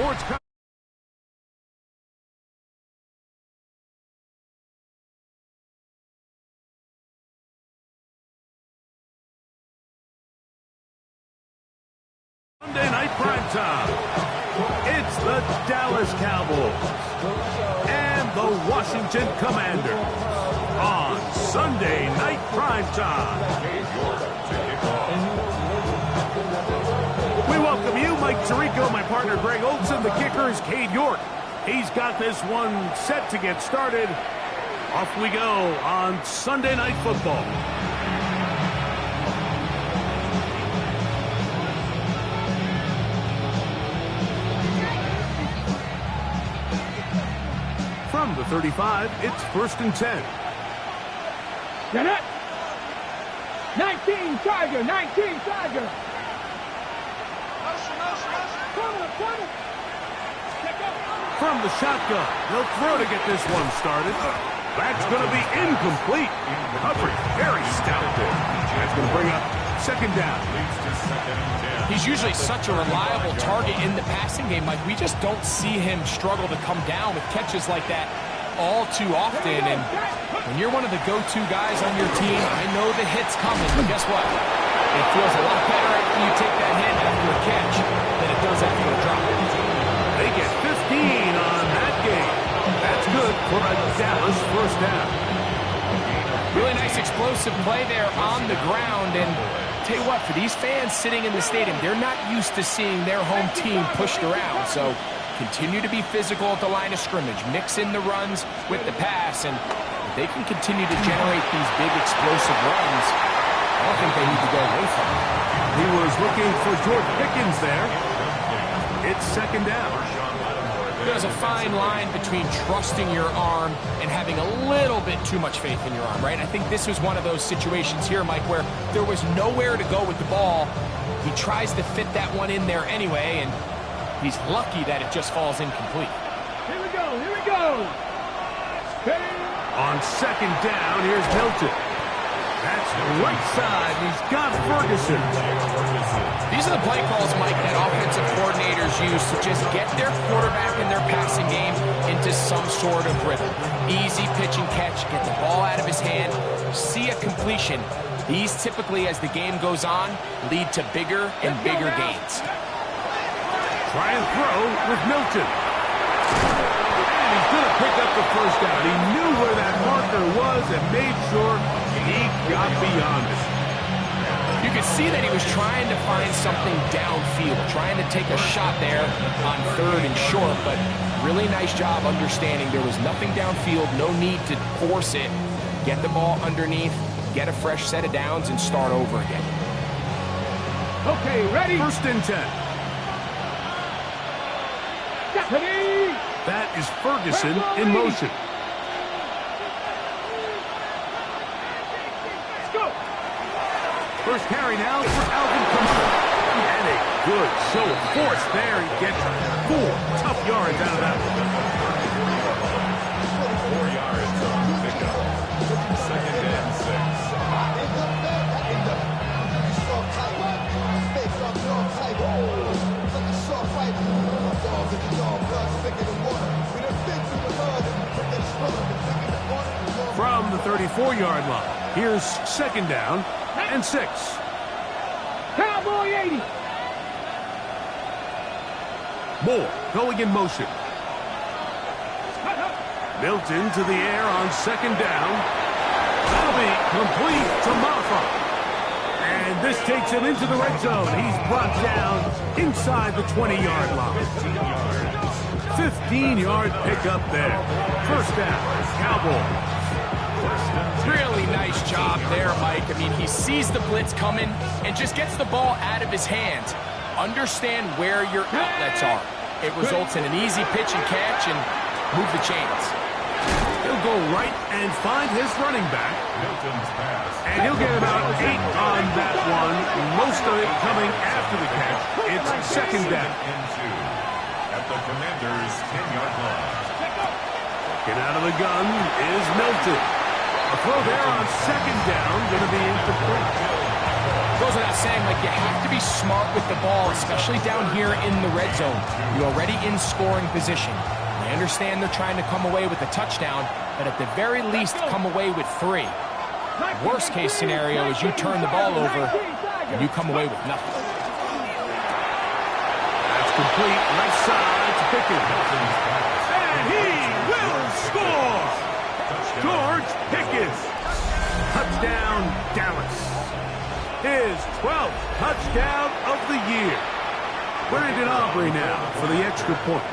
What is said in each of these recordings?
sports Sunday night primetime. It's the Dallas Cowboys and the Washington Commanders on Sunday night primetime. We welcome you, Mike Tirico, my partner Greg Olson. The kicker is Cade York. He's got this one set to get started. Off we go on Sunday Night Football. From the 35, it's 1st and 10. Get it! 19 Tiger, 19 Tiger. From the shotgun, they'll throw to get this one started. That's going to be incomplete. Coverage very stout there. That's going to bring up 2nd down. He's usually such a reliable target in the passing game. Like, we just don't see him struggle to come down with catches like that all too often. And when you're one of the go-to guys on your team, I know the hit's coming, but guess what? It feels a lot better after you take that hit after a catch than it does after a drop. They get 15 on that game. That's good for a Dallas 1st down. Really nice explosive play there on the ground. And tell you what, for these fans sitting in the stadium, they're not used to seeing their home team pushed around. So continue to be physical at the line of scrimmage. Mix in the runs with the pass. And if they can continue to generate these big explosive runs, I don't think they need to go away from it. He was looking for George Pickens there. It's 2nd down. There's a fine line between trusting your arm and having a little bit too much faith in your arm, right? I think this was one of those situations here, Mike, where there was nowhere to go with the ball. He tries to fit that one in there anyway, and he's lucky that it just falls incomplete. Here we go, here we go. On 2nd down, here's Milton. That's right side. He's got Ferguson. These are the play calls, Mike, that offensive coordinators use to just get their quarterback and their passing game into some sort of rhythm. Easy pitch and catch, get the ball out of his hand, see a completion. These typically, as the game goes on, lead to bigger and bigger gains. Try and throw with Milton. And he's going to pick up the 1st down. He knew where that marker was and made sure he got beyond it. You could see that he was trying to find something downfield, trying to take a shot there on 3rd and short, but really nice job understanding there was nothing downfield, no need to force it. Get the ball underneath, get a fresh set of downs, and start over again. Okay, ready? 1st and 10. Ready? That is Ferguson in motion. First carry now for Alvin Kamara. And a good show of force there. He gets 4 tough yards out of that one. 4 yards on the pickup. 2nd and 6. From the 34-yard line, here's 2nd down and 6. Cowboy 80. Moore going in motion. Milton to the air on 2nd down. That'll be complete to Maffa. And this takes him into the red zone. He's brought down inside the 20-yard line. 15-yard pickup there. 1st down, Cowboys. Really nice job there, Mike. I mean, he sees the blitz coming and just gets the ball out of his hands. Understand where your outlets are. It results in an easy pitch and catch and move the chains. He'll go right and find his running back. And he'll get about 8 on that one. Most of it coming after the catch. It's 2nd down. At the Commanders' 10-yard line. Get out of the gun is Milton. A throw there on 2nd down, going to be incomplete. Goes without saying, like, you have to be smart with the ball, especially down here in the red zone. You're already in scoring position. I understand they're trying to come away with a touchdown, but at the very least, come away with 3. Worst case scenario is you turn the ball over and you come away with nothing. That's complete. Right side to Pickens. And he will score! George Pickens. Touchdown, Dallas. His 12th touchdown of the year. Brandon Aubrey now for the extra point.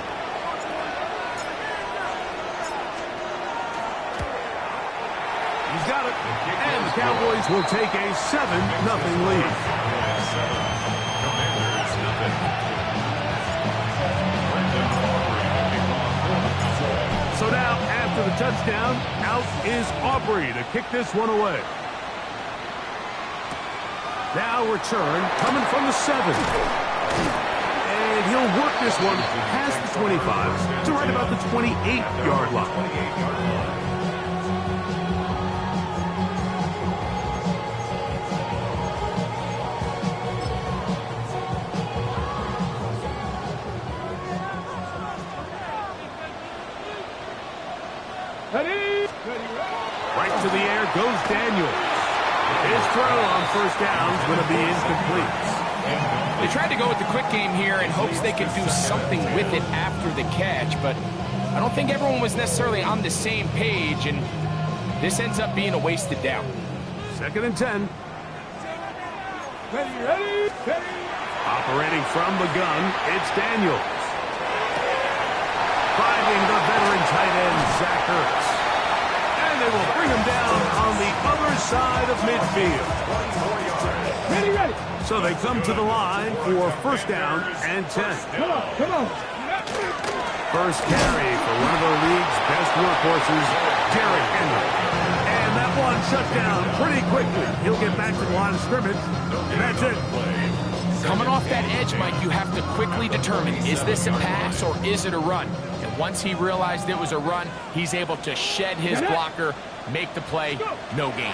He's got it. And the Cowboys will take a 7-0 lead. So now, after the touchdown, out is Aubrey to kick this one away. Now return coming from the 7. And he'll work this one past the 25 to right about the 28-yard line. Right to the air goes Daniels. His throw on first down is going to be incomplete. They tried to go with the quick game here in hopes they could do something with it after the catch, but I don't think everyone was necessarily on the same page, and this ends up being a wasted down. 2nd and 10. Ready. Operating from the gun, it's Daniels. Finding the veteran tight end, Zach Ertz. And they will bring him down on the other side of midfield. Ready. So they come to the line for first down and 10. Come on. First carry for one of the league's best workhorses, Derrick Henry. And that one shut down pretty quickly. He'll get back to the line of scrimmage, and that's it. Coming off that edge, Mike, you have to quickly determine, is this a pass or is it a run? And once he realized it was a run, he's able to shed his blocker, make the play, no gain.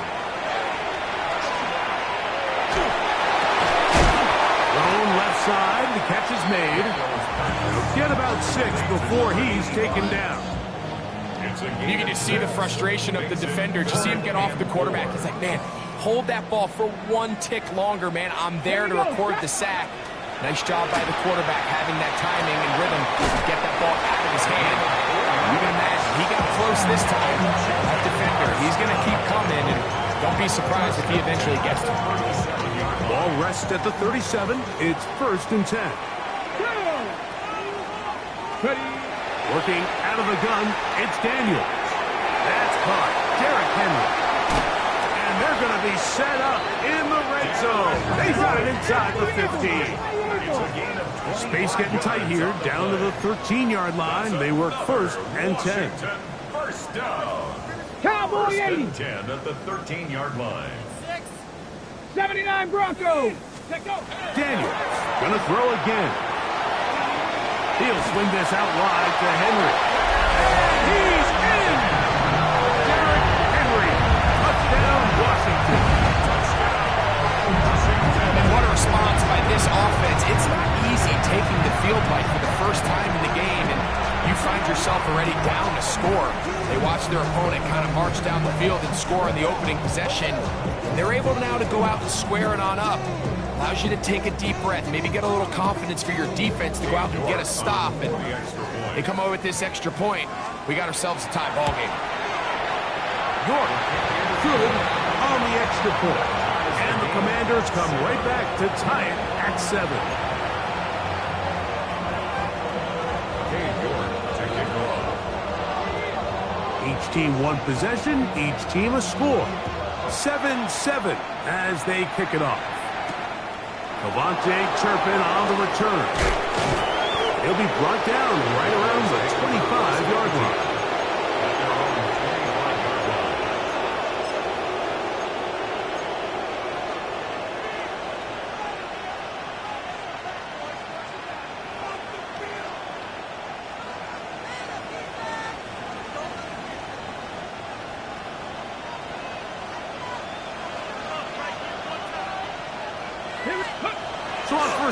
Thrown left side, the catch is made. Get about 6 before he's taken down. You can just see the frustration of the defender. Just see him get off the quarterback. He's like, man, hold that ball for 1 tick longer, man. I'm there to record the sack. Nice job by the quarterback having that timing and rhythm to get that ball out of his hand. You can imagine he got close this time. That defender, he's going to keep coming, and don't be surprised if he eventually gets to him. Ball rests at the 37. It's 1st and 10. Ready. Working out of the gun, it's Daniels. That's caught. Derrick Henry. And they're going to be set up in the red zone. They got it inside the 15. Space getting tight here. Down to the 13-yard line. They work 1st and 10. First down. Cowboy 1st 80. and 10 at the 13-yard line. 79 Broncos. Daniels going to throw again. He'll swing this out wide to Henry. He's in! Derrick Henry. Touchdown, Washington. And what a response by this offense. It's not easy taking the field bite for the first time in the game, and you find yourself already down to score. They watch their opponent kind of march down the field and score in the opening possession. They're able now to go out and square it on up. Allows you to take a deep breath, maybe get a little confidence for your defense to go out and get a stop. And they come over with this extra point. We got ourselves a tie ball game. York, good on the extra point. And the Commanders come right back to tie it at 7. Each team one possession, each team a score. 7-7 as they kick it off. Cavante Turpin on the return. He'll be brought down right around the 25-yard line.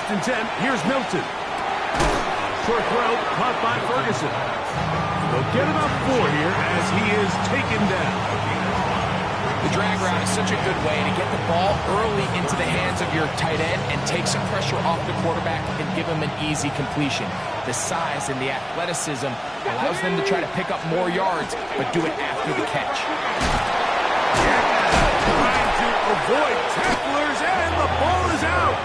1st and 10. Here's Milton. Short throw, caught by Ferguson. They'll get it up 4 here as he is taken down. The drag route is such a good way to get the ball early into the hands of your tight end and take some pressure off the quarterback and give him an easy completion. The size and the athleticism allows them to try to pick up more yards, but do it after the catch. Trying to avoid tacklers, and the ball is out.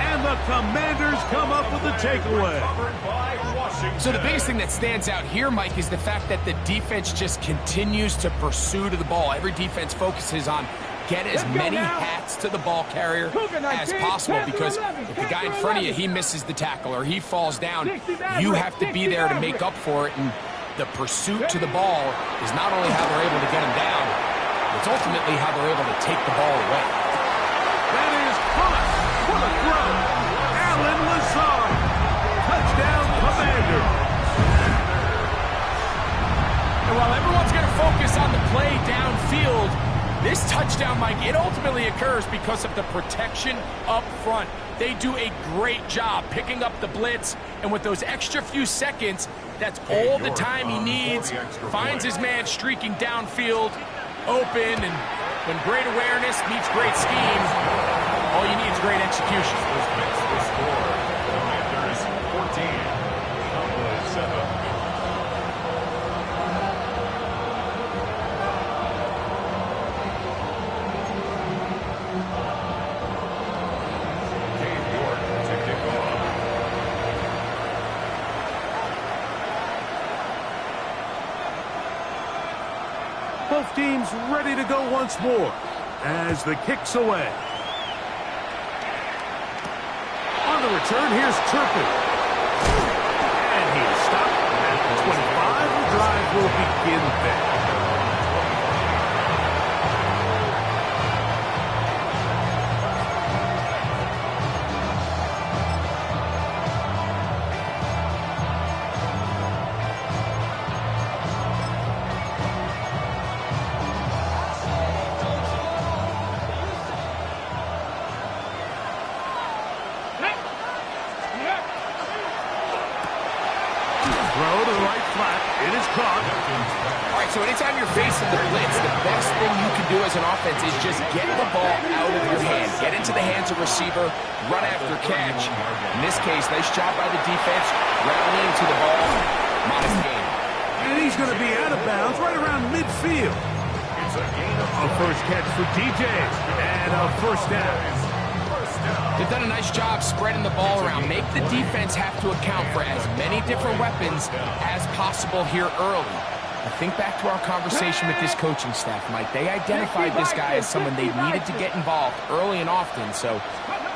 And the Commanders come up with the takeaway. So the biggest thing that stands out here, Mike, is the fact that the defense just continues to pursue to the ball. Every defense focuses on get as many hats to the ball carrier as possible, because if the guy in front of you, he misses the tackle or he falls down, you have to be there to make up for it. And the pursuit to the ball is not only how they're able to get him down, it's ultimately how they're able to take the ball away. That is caught. What a throw. Allen Lazard. Touchdown, Commanders. And while everyone's going to focus on the play downfield, this touchdown, Mike, it ultimately occurs because of the protection up front. They do a great job picking up the blitz, and with those extra few seconds, that's all the time he needs. Finds his man streaking downfield, open, and when great awareness meets great scheme, all you need is great execution. Commanders 14, Cowboys 7. Both teams ready to go once more as the kick's away. On the return, here's Turpin. And he is stopped at the 25. The drive will begin there. So anytime you're facing the blitz, the best thing you can do as an offense is just get the ball out of your hand. Get into the hands of receiver, run after catch. In this case, nice job by the defense, rallying to the ball. Modest gain. And he's going to be out of bounds right around midfield. A first catch for DJ, and a first down. They've done a nice job spreading the ball around. Make the defense have to account for as many different weapons as possible here early. Think back to our conversation with this coaching staff, Mike. They identified this guy as someone they needed to get involved early and often, so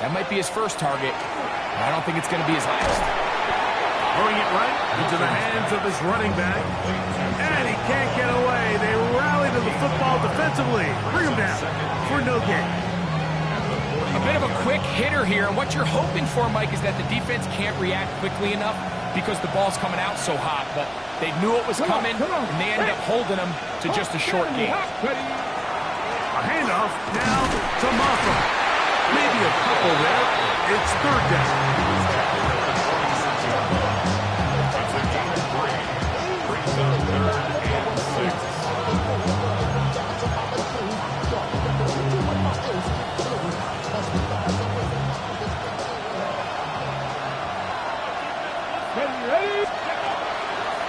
that might be his first target, but I don't think it's going to be his last. Throwing it right into the hands of his running back, and he can't get away. They rally to the football defensively. Bring him down for no gain. A bit of a quick hitter here, and what you're hoping for, Mike, is that the defense can't react quickly enough because the ball's coming out so hot, but they knew it was coming, and they ended up holding them to just a short gain. A handoff now to Maffa. Maybe a couple there. It's third down.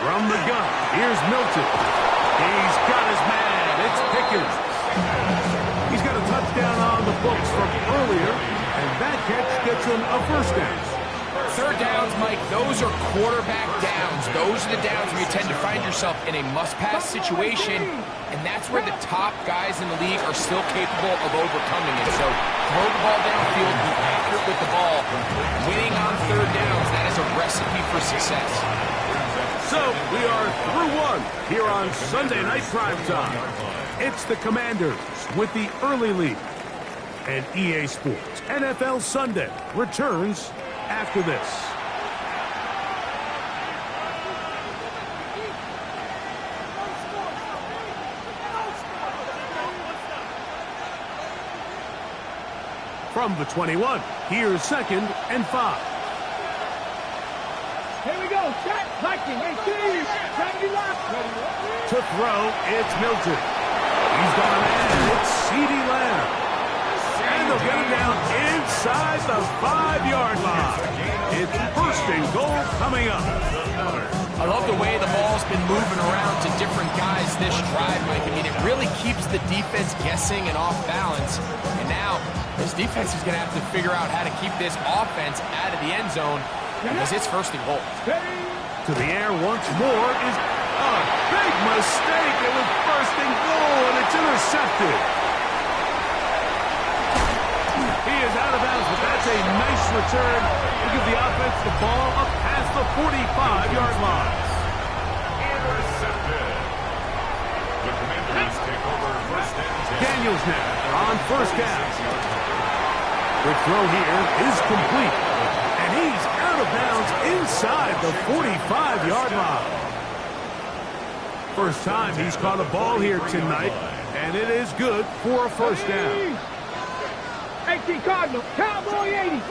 From the gun, here's Milton. He's got his man. It's Pickens. He's got a touchdown on the books from earlier, and that catch gets him a first down. Third downs, Mike, those are quarterback downs. Those are the downs where you tend to find yourself in a must-pass situation, and that's where the top guys in the league are still capable of overcoming it. So throw the ball downfield, be accurate with the ball. Winning on third downs, that is a recipe for success. So we are through one here on Sunday Night Primetime. It's the Commanders with the early lead. And EA Sports NFL Sunday returns after this. From the 21, here's 2nd and 5. Here we go. Shot. Liking. 18. 70 left. To throw, it's Milton. He's got a man. It's CeeDee Lamb. And they'll get him down inside the 5-yard line. It's 1st and goal coming up. I love the way the ball's been moving around to different guys this drive, Mike. I mean, it really keeps the defense guessing and off balance. And now, this defense is going to have to figure out how to keep this offense out of the end zone because it's 1st and goal. To the air once more is a big mistake. It was 1st and goal, and it's intercepted. He is out of bounds, but that's a nice return to give the offense the ball up past the 45-yard line. Intercepted. The Commanders take over 1st and 10. Daniels now on 1st down. The throw here is complete, and he's out of bounds inside the 45-yard line. First time he's caught a ball here tonight, and it is good for a 1st down. 18 Cardinal. Cowboy 80.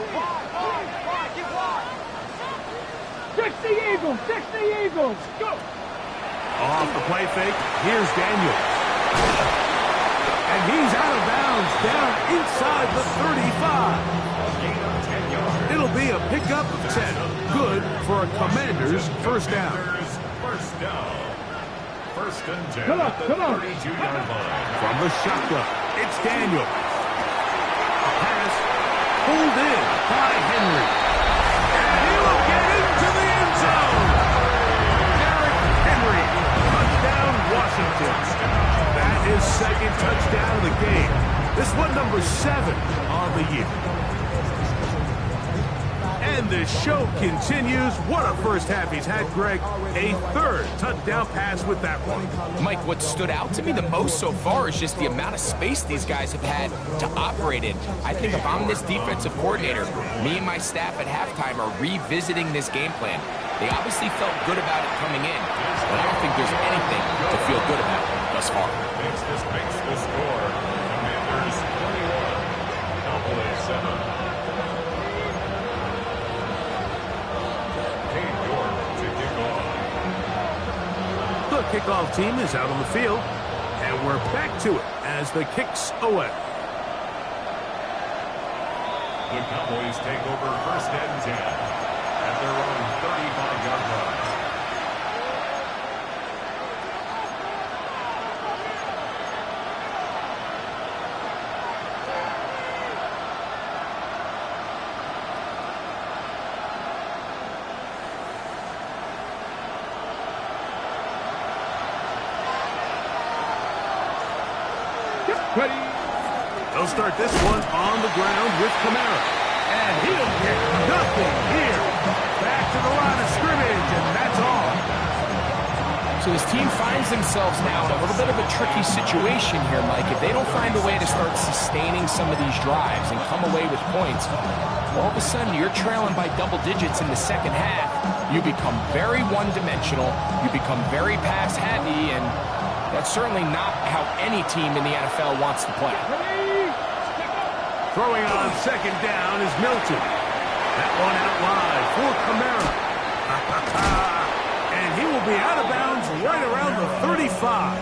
60 Eagles. 60 Eagles. Go. Off the play fake, here's Daniels. And he's out of bounds down inside the 35. It'll be a pickup of 10. Good for a Commanders 1st down. 1st down. 1st and 10 Come on, at the come on. 32-yard line. From the shotgun, it's Daniels. A pass pulled in by Henry. And he will get into the end zone. Derrick Henry, touchdown Washington. That is 2nd touchdown of the game. This one number 7 on the year. And the show continues. What a 1st half he's had, Greg. A 3rd touchdown pass with that one. Mike, what stood out to me the most so far is just the amount of space these guys have had to operate in. I think if I'm this defensive coordinator, me and my staff at halftime are revisiting this game plan. They obviously felt good about it coming in, but I don't think there's anything to feel good about thus far. This makes the score. Commanders 21, Cowboys 7. The kickoff team is out on the field, and we're back to it as the kicks away. The Cowboys take over 1st and 10 at their own 35-yard line. Ready. They'll start this one on the ground with Kamara. And he'll get nothing here. Back to the line of scrimmage, and that's all. So this team finds themselves now in a little bit of a tricky situation here, Mike. If they don't find a way to start sustaining some of these drives and come away with points, all of a sudden you're trailing by double digits in the 2nd half. You become very one-dimensional. You become very pass-heavy, and that's certainly not how any team in the NFL wants to play. Throwing on 2nd down is Milton. That one out wide for Kamara. And he will be out of bounds right around the 35.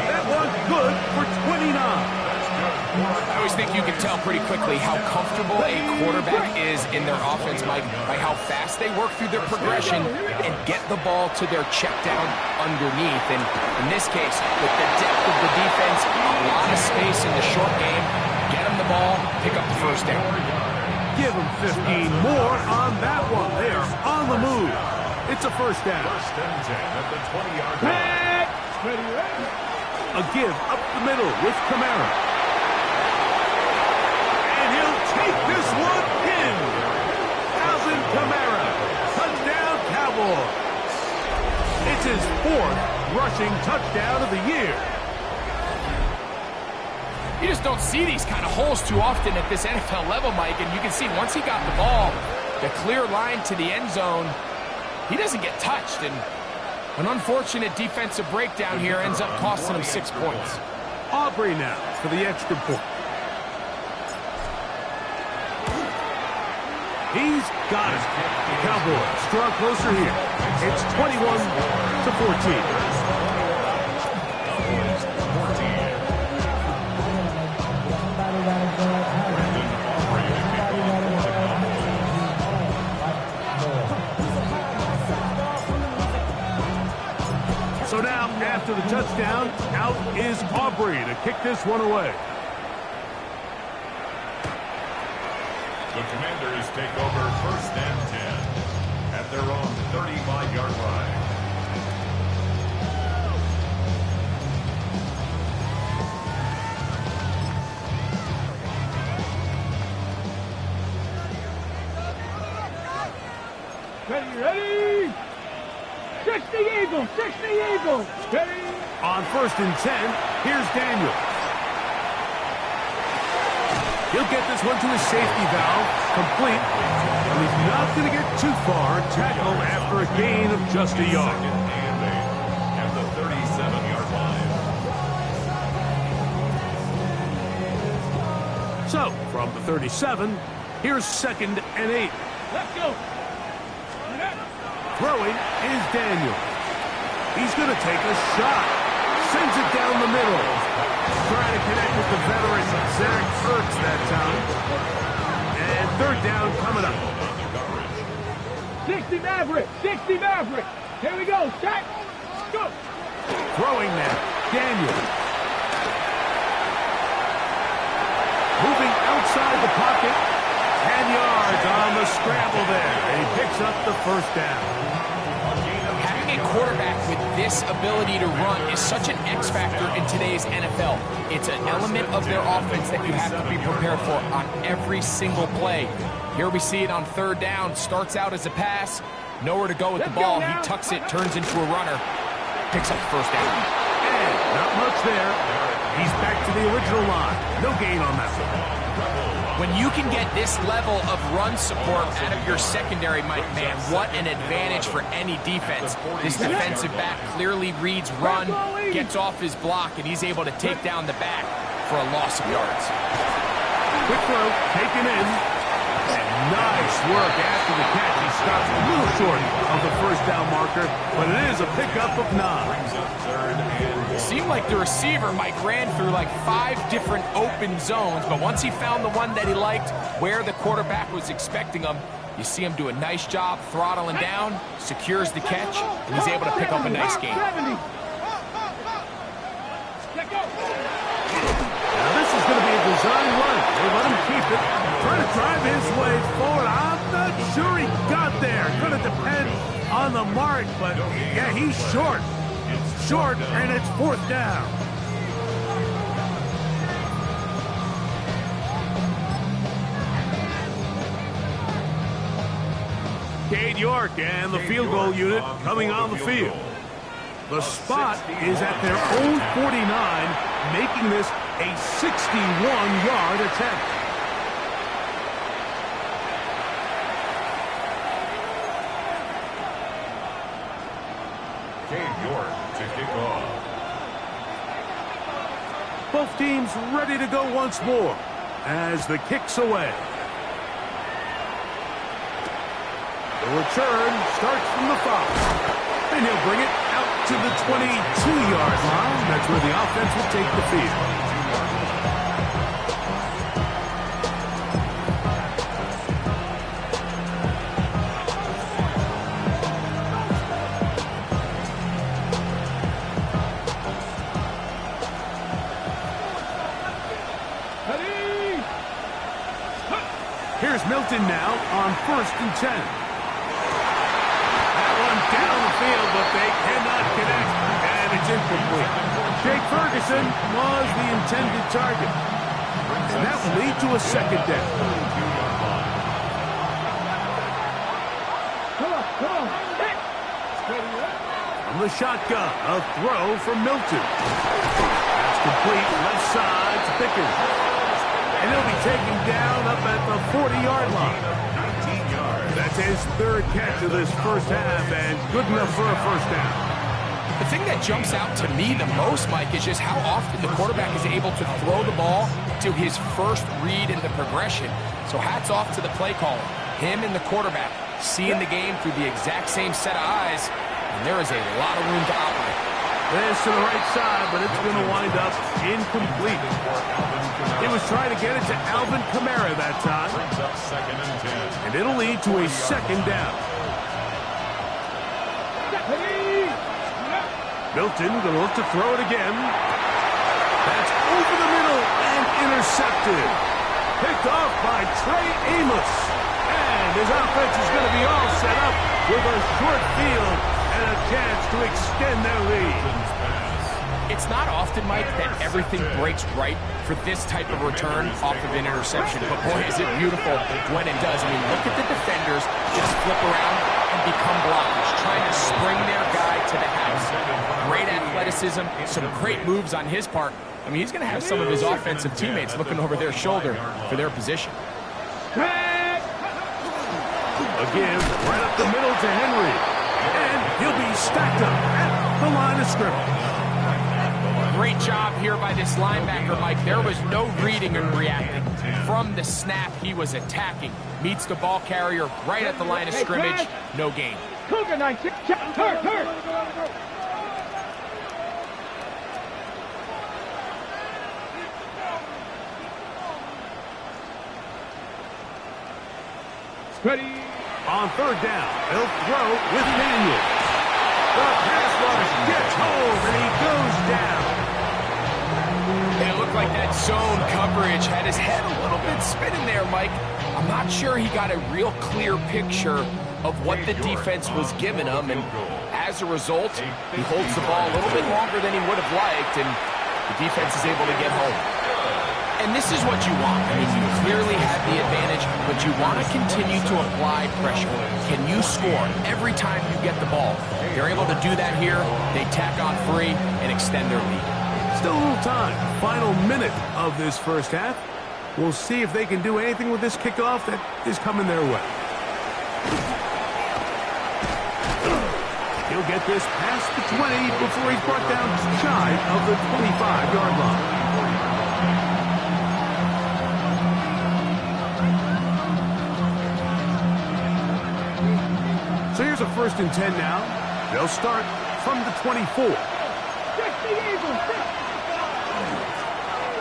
That one good for 29. I always think you can tell pretty quickly how comfortable a quarterback is in their offense, Mike, by how fast they work through their progression and get the ball to their check down underneath. And in this case, with the depth of the defense, a lot of space in the short game, get them the ball, pick up the 1st down. Give them 15 more on that one. They are on the move. It's a 1st down. 1st and 10 at the 20-yard line. A give up the middle with Kamara. Take this one in. Alvin Kamara. Touchdown, Cowboys. It's his 4th rushing touchdown of the year. You just don't see these kind of holes too often at this NFL level, Mike. And you can see once he got the ball, the clear line to the end zone, he doesn't get touched. And an unfortunate defensive breakdown here ends up costing him 6 points. Aubrey now for the extra point. He's got it. The Cowboys draw closer here. It's 21-14. So now, after the touchdown, out is Aubrey to kick this one away. The Commanders take over 1st and 10 at their own 35-yard line. Ready? 60 Eagles, 60 Eagles. Ready? On 1st and 10, here's Daniel. He'll get this one to his safety valve, complete. And he's not going to get too far. Tackle after a gain of just a yard. And 8 at the 37-yard line. So, from the 37, here's 2nd and 8. Let's go. Throwing is Daniel. He's going to take a shot. Sends it down the middle. Trying to connect with the veteran Zach Ertz that time. And 3rd down coming up. 60 Maverick, 60 Maverick. Here we go, Shaq. Go. Throwing now, Daniel. Moving outside the pocket. 10 yards on the scramble there. And he picks up the 1st down. Having a quarterback with this ability to run is such an X factor in today's NFL. It's an element of their offense that you have to be prepared for on every single play. Here we see it on 3rd down. Starts out as a pass. Nowhere to go with the ball. He tucks it, turns into a runner. Picks up 1st down. And not much there. He's back to the original line. No gain on that one. When you can get this level of run support out of your secondary, man, what an advantage for any defense. This defensive back clearly reads run, gets off his block, and he's able to take down the back for a loss of yards. Quick throw, taken in. And nice work after the catch. He stops a little short of the 1st down marker, but it is a pickup of 9. It seemed like the receiver, Mike, ran through like 5 different open zones, but once he found the one that he liked, where the quarterback was expecting him, you see him do a nice job throttling down, secures the catch, and he's able to pick up a nice gain. Now this is going to be a design run. They let him keep it. Trying to drive his way forward. I'm not sure he got there. Going to depend on the mark, but yeah, he's short. Short, and it's 4th down. Cade York and the field goal unit coming on the field. The spot is at their own 49, making this a 61-yard attempt. Cade York to kick off. Both teams ready to go once more as the kick's away. The return starts from the 5. And he'll bring it out to the 22-yard line. That's where the offense will take the field. Here's Milton now on 1st and 10. That one down the field, but they cannot connect, and it's incomplete. Jake Ferguson was the intended target, and that will lead to a 2nd down. From the shotgun, a throw from Milton. That's complete, left side to Pickens. And he'll be taken down up at the 40-yard line. 19 yards. That's his 3rd catch of this 1st half, and good enough for a 1st down. The thing that jumps out to me the most, Mike, is just how often the quarterback is able to throw the ball to his first read in the progression. So hats off to the play caller. Him and the quarterback seeing the game through the exact same set of eyes, and there is a lot of room to operate. This to the right side, but it's going to wind up incomplete. He was trying to get it to Alvin Kamara that time. And it'll lead to a second down. Milton going to look to throw it again. That's over the middle and intercepted. Picked off by Trey Amos. And his offense is going to be all set up with a short field and a chance to extend their lead. It's not often, Mike, that everything breaks right for this type of return off of an interception. But boy, is it beautiful when it does. I mean, look at the defenders just flip around and become blockers, trying to spring their guy to the house. Great athleticism, some great moves on his part. I mean, he's going to have some of his offensive teammates looking over their shoulder for their position. Again, right up the middle to Henry. And he'll be stacked up at the line of scrimmage. Great job here by this linebacker, Mike. There was no reading and reacting. From the snap, he was attacking. Meets the ball carrier right at the line of scrimmage. No gain. Cougar 9-6, turn. Ready. On third down, they'll throw with Daniel. The pass rush gets home, and he goes down. It looked like that zone coverage had his head a little bit spinning there, Mike. I'm not sure he got a real clear picture of what the defense was giving him, and as a result, he holds the ball a little bit longer than he would have liked, and the defense is able to get home. And this is what you want. I mean, you clearly have the advantage, but you want to continue to apply pressure. Can you score every time you get the ball? They're able to do that here. They tack on 3 and extend their lead. Still a little time. Final minute of this first half. We'll see if they can do anything with this kickoff that is coming their way. He'll get this past the 20 before he's brought down shy of the 25-yard line. So here's a 1st and 10 now. They'll start from the 24.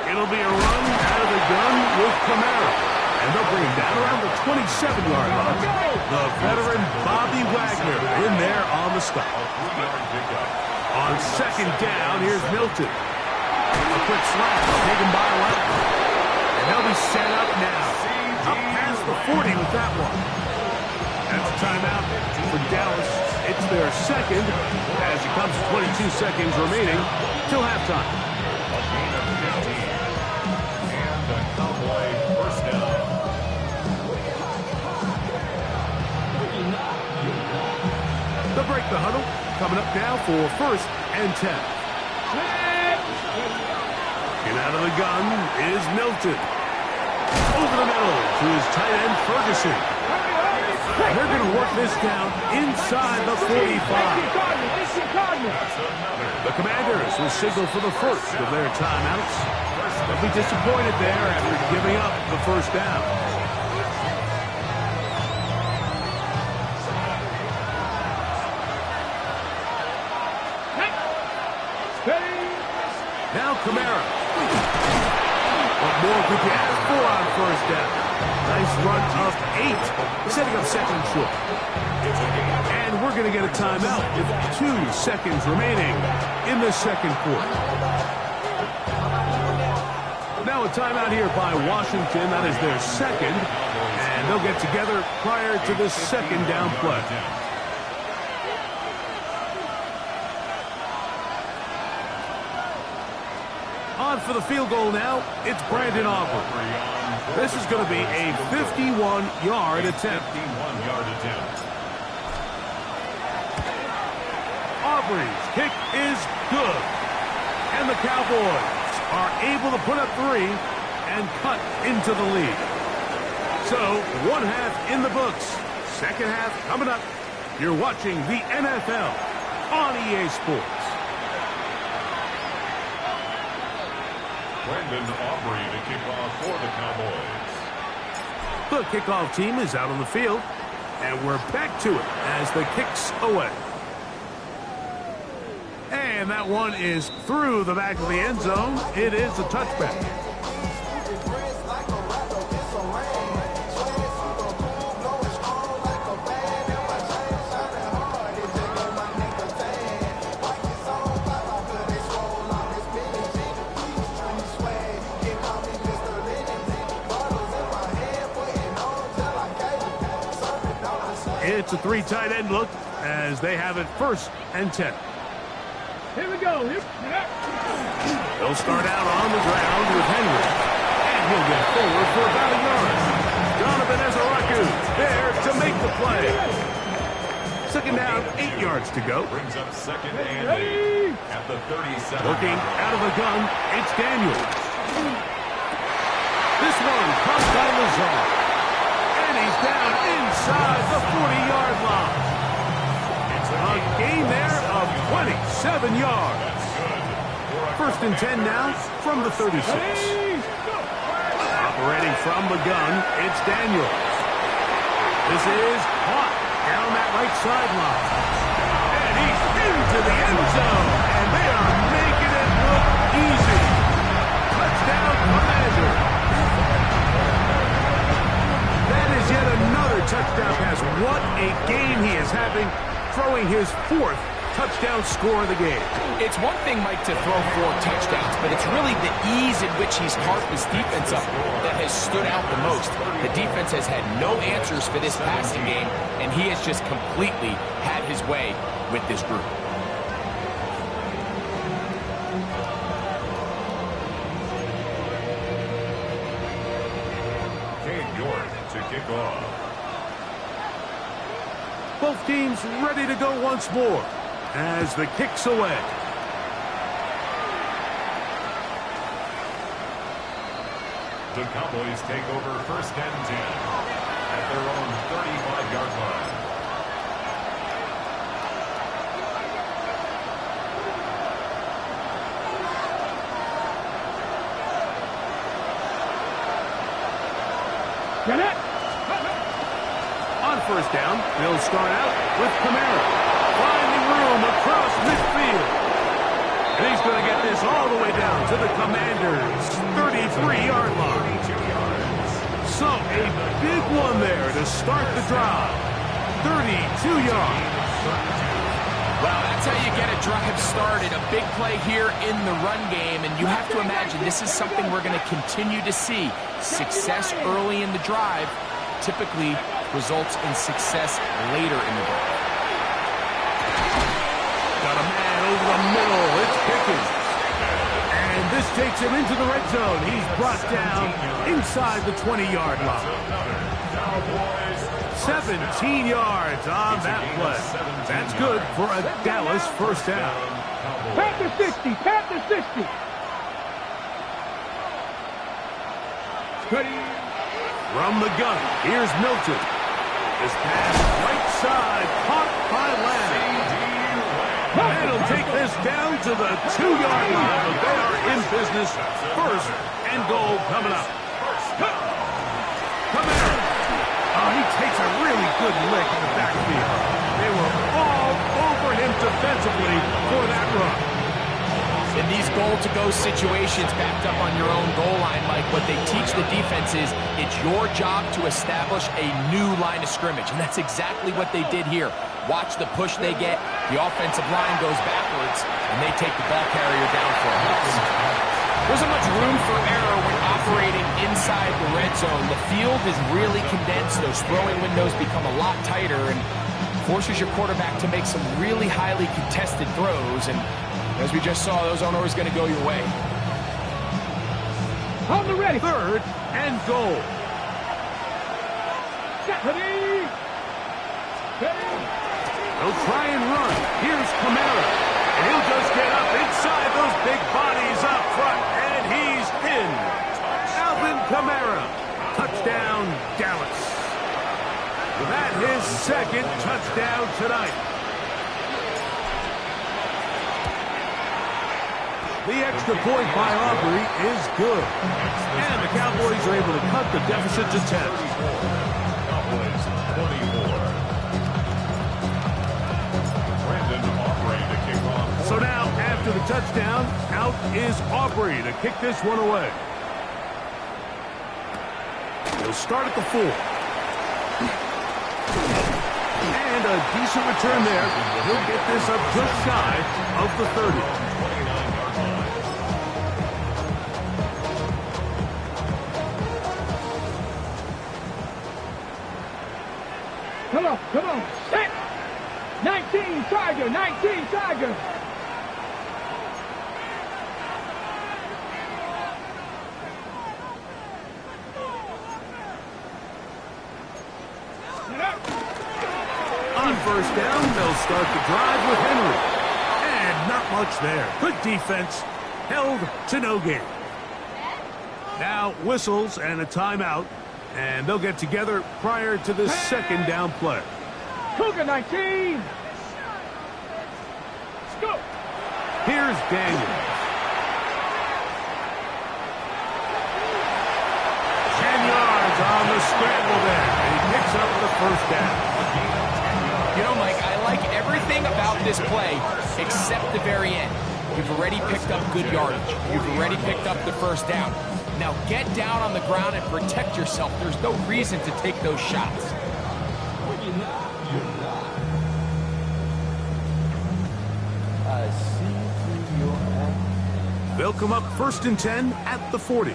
It'll be a run out of the gun with Kamara. And they'll bring him down around the 27-yard line. The veteran Bobby Wagner in there on the stop. On 2nd down, here's Milton. A quick slap, taken by Left. And they'll be set up now. Up past the 40 with that one. That's a timeout for Dallas. It's their second as it comes 22 seconds remaining till halftime. A gain of 15 and a Cowboy first down. They'll break the huddle. Coming up now for 1st and 10. And out of the gun is Milton. Over the middle to his tight end Ferguson. They're going to work this down inside the 45. The Commanders will signal for the first of their timeouts. They'll be disappointed there after giving up the first down. Now Kamara. What more could you ask for on 1st down? Nice run of 8, setting up 2nd short. And we're going to get a timeout with 2 seconds remaining in the 2nd quarter. Now a timeout here by Washington. That is their 2nd. And they'll get together prior to the 2nd down play. On for the field goal now, it's Brandon Aubrey. This is going to be a 51-yard attempt. Aubrey's kick is good. And the Cowboys are able to put up 3 and cut into the lead. So, 1 half in the books. 2nd half coming up. You're watching the NFL on EA Sports. Brandon Aubrey to kick off for the Cowboys. The kickoff team is out on the field, and we're back to it as the kick's away. And that one is through the back of the end zone. It is a touchback. It's a three tight end look as they have it 1st and 10. Here we go. They'll start out on the ground with Henry. And he'll get forward for about a yard. Donovan Ezaraku there to make the play. 2nd down, 8 yards to go. Brings up 2nd and 8 at the 37. Looking out of the gun, it's Daniels. This one comes by Lazar. And he's down inside the 40-yard line. A gain there of 27 yards. 1st and 10 now from the 36. Operating from the gun, it's Daniels. This is caught down that right sideline. And he's into the end zone. And they are making it look easy. Touchdown, Commander. That is yet another touchdown pass. What a game he is having, throwing his 4th touchdown score of the game. It's one thing, Mike, to throw 4 touchdowns, but it's really the ease in which he's carved this defense up that has stood out the most. The defense has had no answers for this passing game, and he has just completely had his way with this group. To kick off. Both teams ready to go once more as the kick's away. The Cowboys take over 1st and 10 at their own 35-yard line. Get it! On 1st down, they'll start out with Kamara. Finding room across midfield. And he's going to get this all the way down to the Commanders' 33-yard line. So a big one there to start the drive. 32 yards. Well, that's how you get a drive started. A big play here in the run game, and you have to imagine this is something we're going to continue to see. Success early in the drive typically results in success later in the drive. Got a man over the middle. It's Pickens. And this takes him into the red zone. He's brought down inside the 20-yard line. 17 yards on that play. That's good for a Dallas 1st down. Panther 60. Panther 60. From the gun, here's Milton. This pass right side, caught by Lanning. And he'll take this down to the 2-yard line. But they are in business. 1st and goal coming up. Kamara. Oh, he takes a really good lick in the backfield. They were all over him defensively for that run. In these goal-to-go situations backed up on your own goal line, Mike, what they teach the defense is it's your job to establish a new line of scrimmage, and that's exactly what they did here. Watch the push they get. The offensive line goes backwards, and they take the ball carrier down for a loss. There isn't much room for error when operating inside the red zone. The field is really condensed. Those throwing windows become a lot tighter and forces your quarterback to make some really highly contested throws, and as we just saw, those aren't always going to go your way. On the ready. 3rd and goal. Ready. They'll try and run. Here's Kamara. And he'll just get up inside those big bodies up front. And he's in. Alvin Kamara. Touchdown, Dallas. That his 2nd touchdown tonight. The extra point by Aubrey is good. And the Cowboys are able to cut the deficit to 10. Cowboys 24. Brandon Aubrey to kick off. So now, after the touchdown, out is Aubrey to kick this one away. He'll start at the 4. And a decent return there. He'll get this up just shy of the 30. 29-yard line. Come on, set! 19 Tiger, 19 Tiger! On first down, they'll start the drive with Henry. And not much there. Good defense. Held to no gain. Now whistles and a timeout. And they'll get together prior to the second down play. Cougar 19! Let's go! Here's Daniels. 10 yards on the scramble there. And he picks up the first down. You know, Mike, I like everything about this play except the very end. You've already picked up good yardage. You've already picked up the first down. Now get down on the ground and protect yourself. There's no reason to take those shots. They'll come up first and 10 at the 40.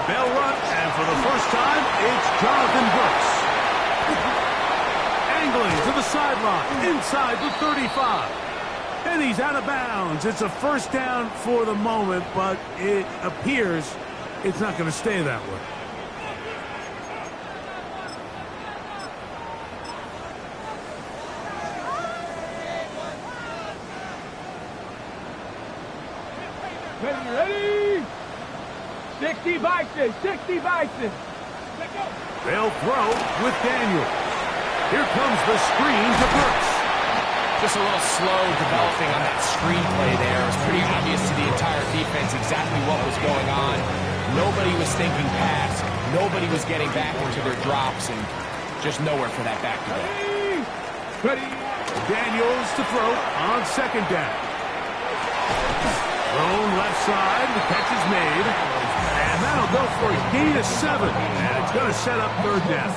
Bell run, and for the first time, it's Jonathan Brooks. Angling to the sideline, inside the 35. And he's out of bounds. It's a first down for the moment, but it appears it's not going to stay that way. Ready? 60 Bison, 60 Bison. They'll throw with Daniels. Here comes the screen to Brooks. Just a little slow developing on that screenplay there. It was pretty obvious to the entire defense exactly what was going on. Nobody was thinking pass. Nobody was getting back into their drops, and just nowhere for that back to go. Ready? Daniels to throw on second down. Thrown left side, the catch is made. And that'll go for a gain of 7. And it's going to set up third down.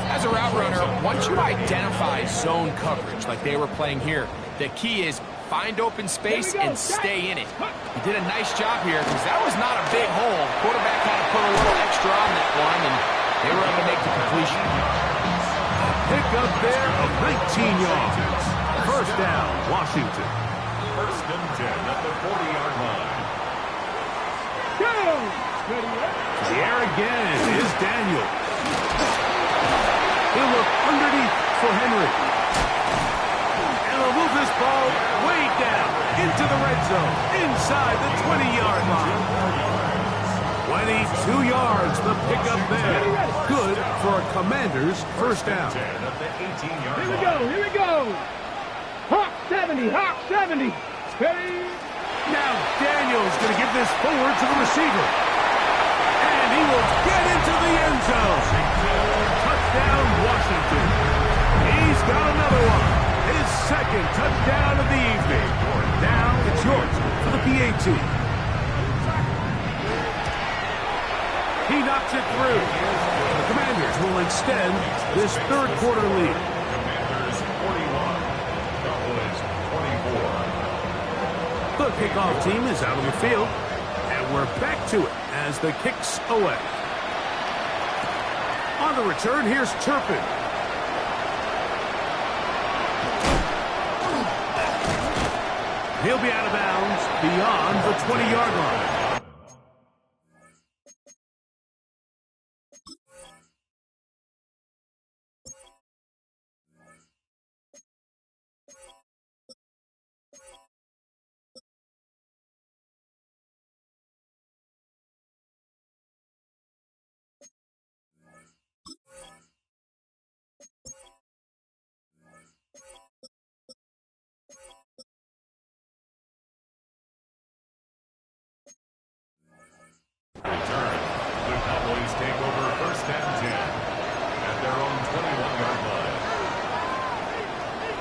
As a route runner, once you identify zone coverage like they were playing here, the key is find open space and stay in it. He did a nice job here because that was not a big hole. Quarterback had to put a little extra on that one, and they were able to make the completion. Pick up there of 19 yards. First down, Washington. First and 10 at the 40-yard line. Go! Ready? The air again is Daniel. He'll look underneath for Henry. And he'll move this ball way down into the red zone, inside the 20-yard line. 22 yards, the pickup there. Good for a Commander's first down. Here we go, here we go! Hawk 70, Hawk 70! Ready? Now Daniel's going to give this forward to the receiver. And he will get into the end zone. Touchdown, Washington. He's got another one. His second touchdown of the evening. Now it's yours for the PAT. He knocks it through. The Commanders will extend this third quarter lead. Commanders 41. Cowboys 24. The kickoff team is out on the field, and we're back to it as the kick's away. On the return, here's Turpin. He'll be out of bounds beyond the 20-yard line.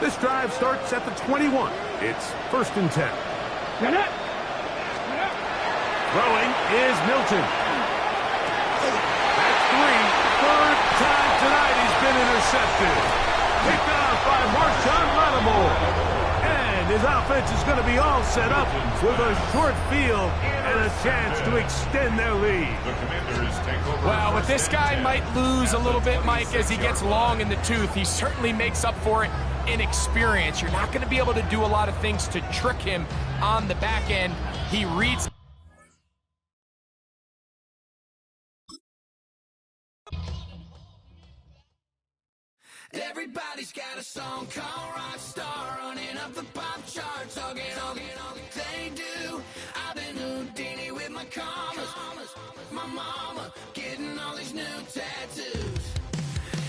This drive starts at the 21. It's 1st and 10. Throwing is Milton. That's 3. Third time tonight he's been intercepted. Picked off by Marshawn Lattimore. And his offense is going to be all set up with a short field and a chance to extend their lead. The Commanders take over. Well, but this guy might lose a little bit, Mike, as he gets long in the tooth. He certainly makes up for it in experience. You're not going to be able to do a lot of things to trick him on the back end. He reads. Everybody's got a song called Rockstar, running up the pop charts, all they do. I've been Houdini with my commas, my mama getting all these new tattoos.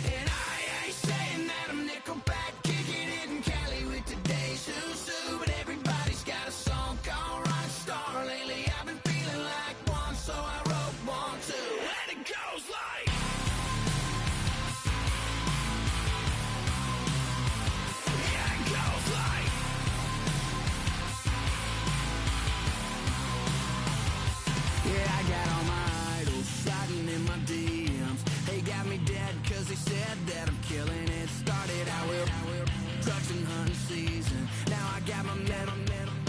And I ain't saying that I'm Nickelback, kicking it in Cali with today's who's who, but everybody's got a song called Rockstar. Lately I've been feeling like one, so I wrote one too. And it goes like... Yeah, I got all my idols sliding in my DMs. They got me dead cause they said that I'm killing it. Started out with drugs and hunting season. Now I got my metal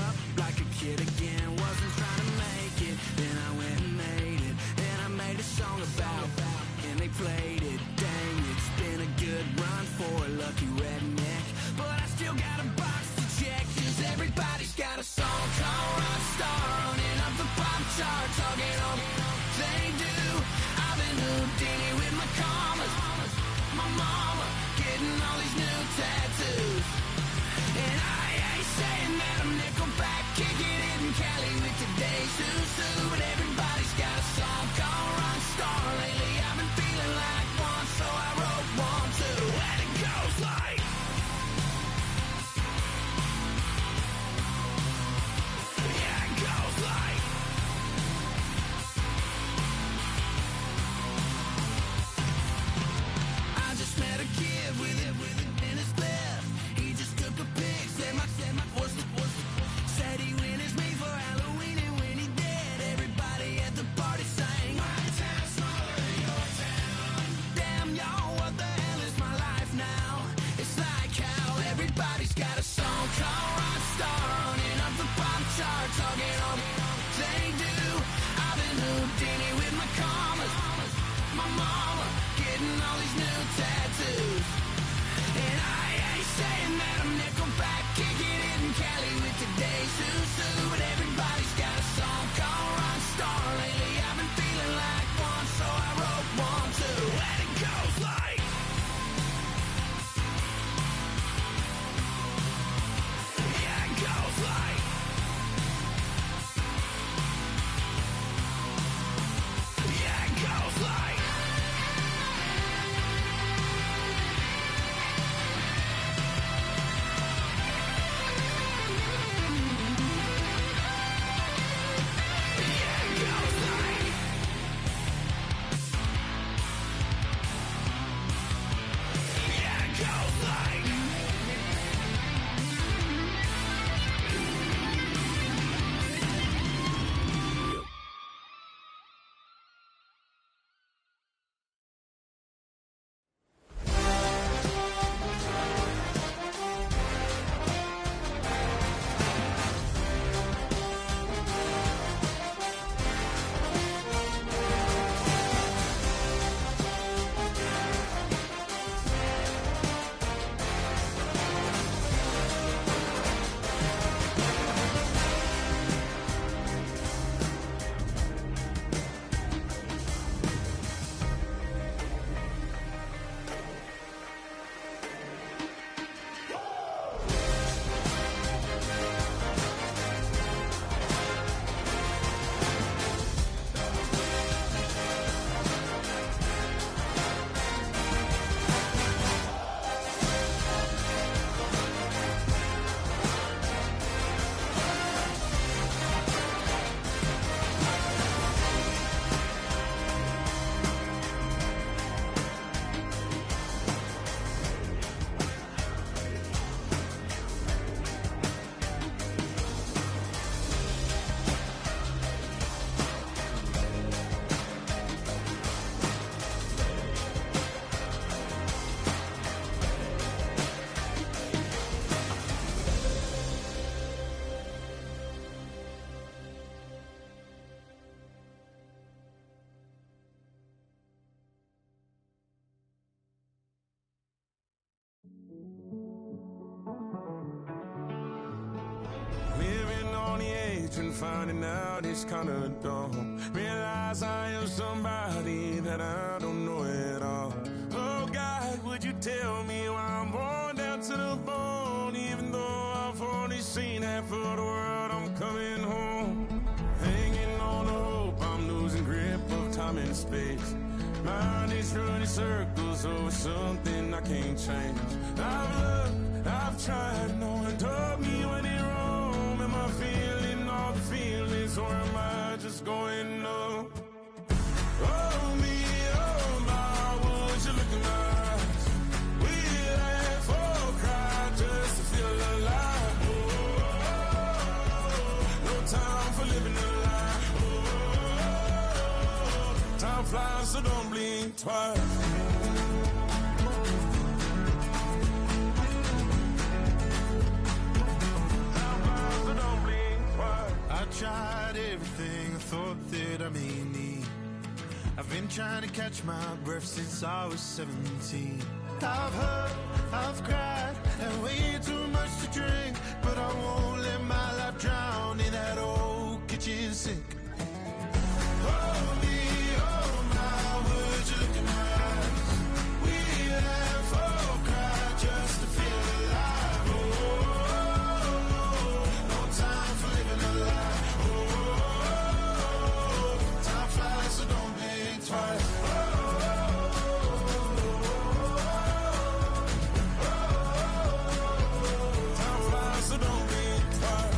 up like a kid again. Wasn't trying to make it, then I went and made it. Then I made a song about and they played it. Dang, it's been a good run for a lucky redneck. But I still got a box to check, cause everybody's got a song called Rockstar, running up the pop charts, all they do. I've been Houdini with my commas, my mama getting all these new tattoos. And I ain't saying that I'm Nickelback, kicking it in Cali with today's who's who, but everybody's got a song called Rockstar. Lately I've been feeling like one, so I wrote one too. And it goes like... finding out it's kinda dumb. Realize I am somebody that I don't know at all. Oh God, would you tell me why I'm worn down to the bone? Even though I've only seen half of the world, I'm coming home. Hanging on to hope, I'm losing grip of time and space. Mind is running circles over something I can't change. I've looked, I've tried, no one told me when it wrong. Am I feeling all the feelings, or am I just going numb? Oh me, oh my, would you look in my eyes? We laugh or cry just to feel alive. Oh, no time for living a lie. Oh, time flies, so don't blink twice. I tried everything I thought that I may need. I've been trying to catch my breath since I was 17. I've hurt, I've cried, and way too much to drink. But I won't let my life drown in that old kitchen sink. Oh me, oh my, would you look in my eyes? We laugh or cry just to feel alive. Oh, no time for living a lie. Time flies, so don't blink twice. Time flies, so don't blink twice.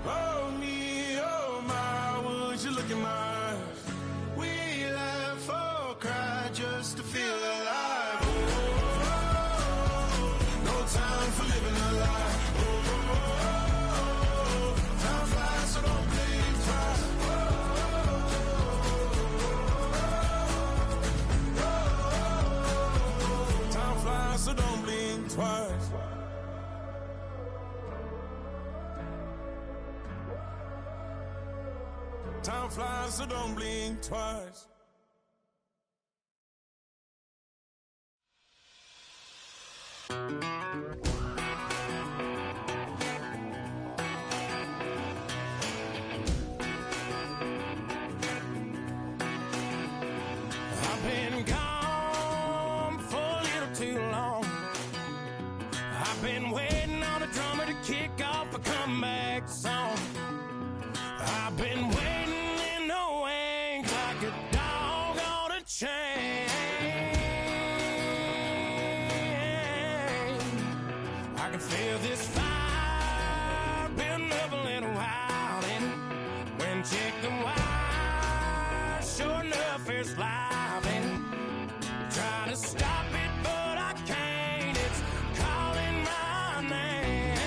Oh me, oh my, would you look in my eyes? We laugh or cry just to feel alive. No time for living a lie. Time flies, so don't blink twice. Time flies, so don't blink twice. Time flies, so don't blink twice. I've been gone for a little too long. I've been waiting on a drummer to kick off a comeback song. I've been waiting in the wings like a dog on a chain. I can feel this fire building up a little while, and when chicken wire, sure enough, it's live, and trying to stop it, but I can't. It's calling my name.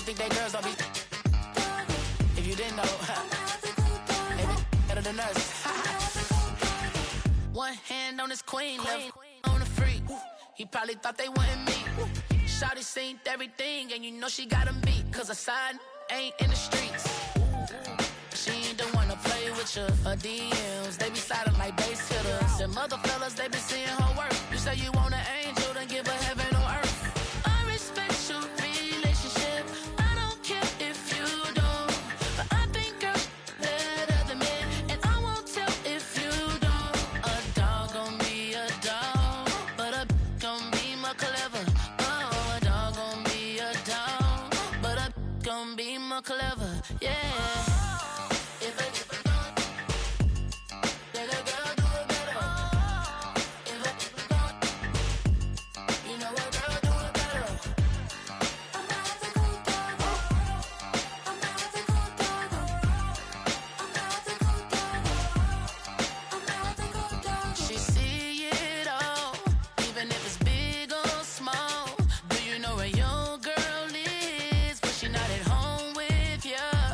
Think they girls don't be. If you didn't know, they be better than us. One hand on his queen, left on the freak. He probably thought they wanted me. Shawty seen everything, and you know she got him beat. Cause a side ain't in the streets. She ain't the one to play with you. Her DMs, they be sliding like base hitters. And mother fellas, they be seeing her work. You say you want an angel, then give her heaven on earth. I respect your relationship. Clever, yeah. If a girl do it better. You know a girl do it better. I'm not the good dog. I'm not the good dog. I'm not the good dog. I'm not the good dog. She see it all, even if it's big or small. Do you know where your girl is? But she not at home.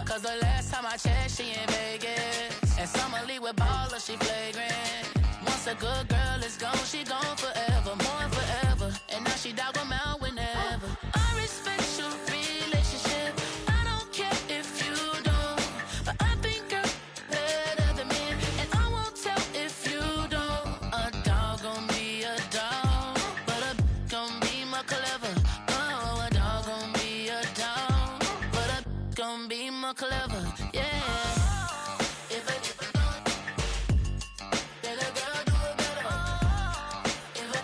Cause the last time I checked, she in Vegas. And summer leave with baller, she flagrant. Once a good girl is gone, she gone forever, more forever. And now she dog 'em out whenever. I respect your relationship. I don't care if you don't. But I think you're better than me. And I won't tell if you don't. A dog gon' be a dog, but a gon' be more clever. Oh, a dog gon' be a dog, but a gon' be more clever, yeah. If a girl do it better. If a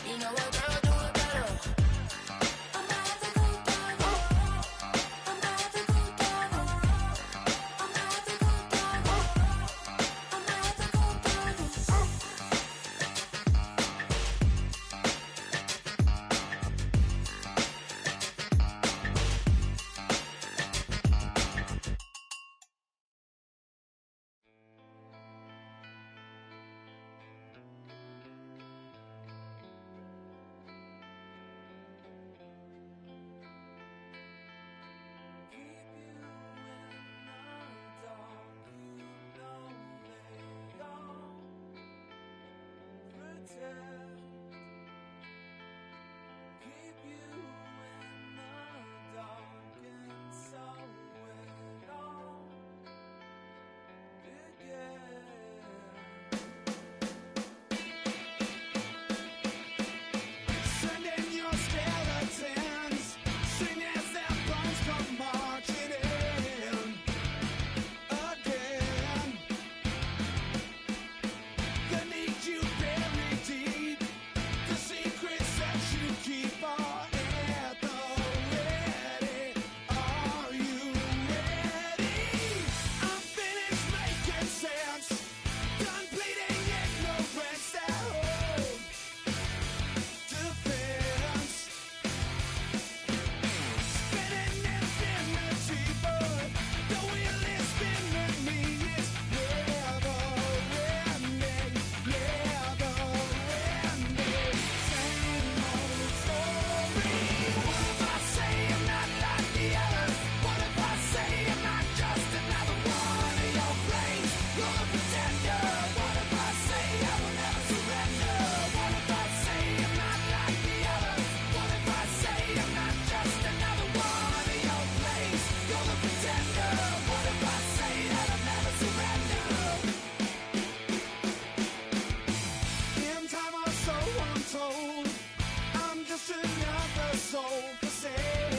you know a girl do it better. I'm not the good dog. I'm not the good dog. I'm not the good dog. I'm not the good dog. I'm just another soul for sale.